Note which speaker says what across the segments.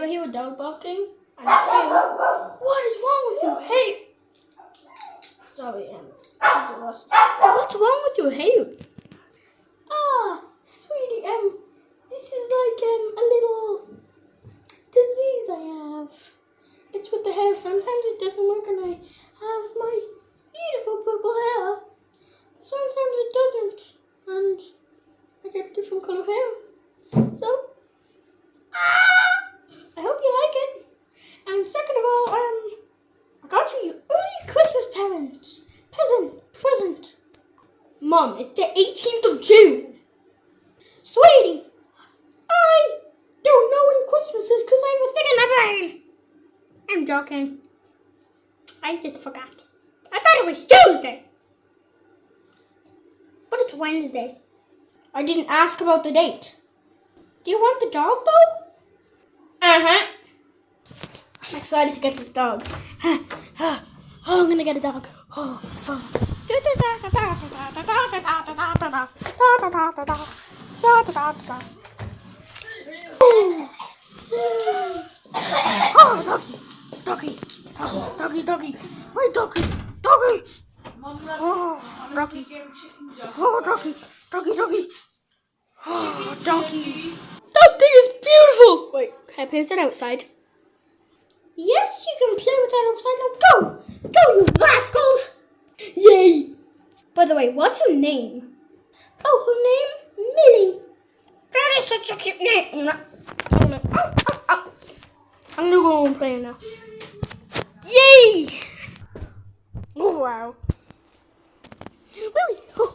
Speaker 1: I hear a dog barking. And two, what is wrong with your hair? Sorry, what's wrong with your hair? Ah, sweetie, this is like a little disease I have. It's with the hair. Sometimes it doesn't work and I have my beautiful purple hair. Sometimes it doesn't. And I get different color hair. So, I hope you like it. And second of all, I got you your early Christmas present. Mom, it's the 18th of June. Sweetie, I don't know when Christmas is because I have a thing in my brain. I'm joking. I just forgot. I thought it was Tuesday. But it's Wednesday. I didn't ask about the date. Do you want the dog though? Uh-huh. I'm excited to get this dog. Oh, I'm gonna get a dog. Oh. Oh, doggy. My doggy. Oh, doggy. Oh, doggy. Oh, doggy. That thing is beautiful. Wait, can I place it outside? Yes, you can play with that outside. Now go, you rascals. Yay. By the way, what's her name? Oh, her name? Millie. That is such a cute name. I'm gonna go and play now. Yay! Oh, wow. Millie. Oh.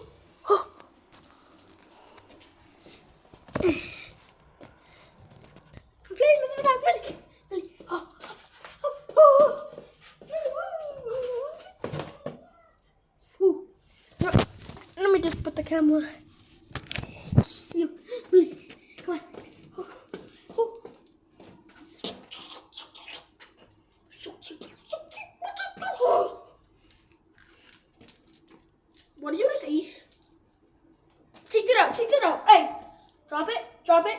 Speaker 1: I'm playing with that Millie. Oh. Ooh. No, let me just put the camera. Come on. What do you just eat? Take it out. Hey, drop it.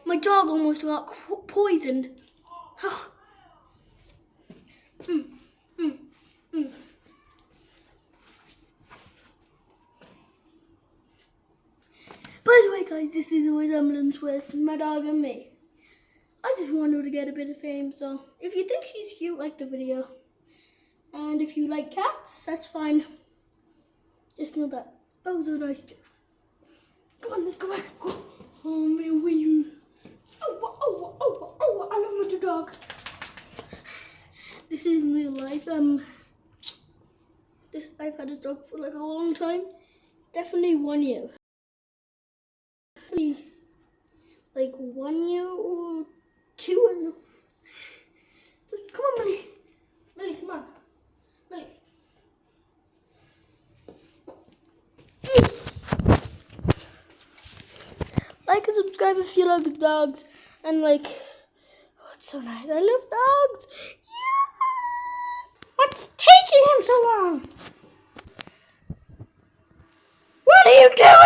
Speaker 1: My dog almost got poisoned. By the way, guys, this is a resemblance with my dog and me. I just want her to get a bit of fame, so if you think she's cute, like the video. And if you like cats, that's fine. Just know that dogs are nice too. Come on, let's go back. Oh, my wee. Oh, I love my dog. This is real life. I've had this dog for like a long time. Definitely 1 year. Like 1 year or 2. I don't know. Come on, Millie. Millie, come on. Millie. Like and subscribe if you love the dogs. And like, oh, it's so nice. I love dogs. Yeah. What's taking him so long? What are you doing?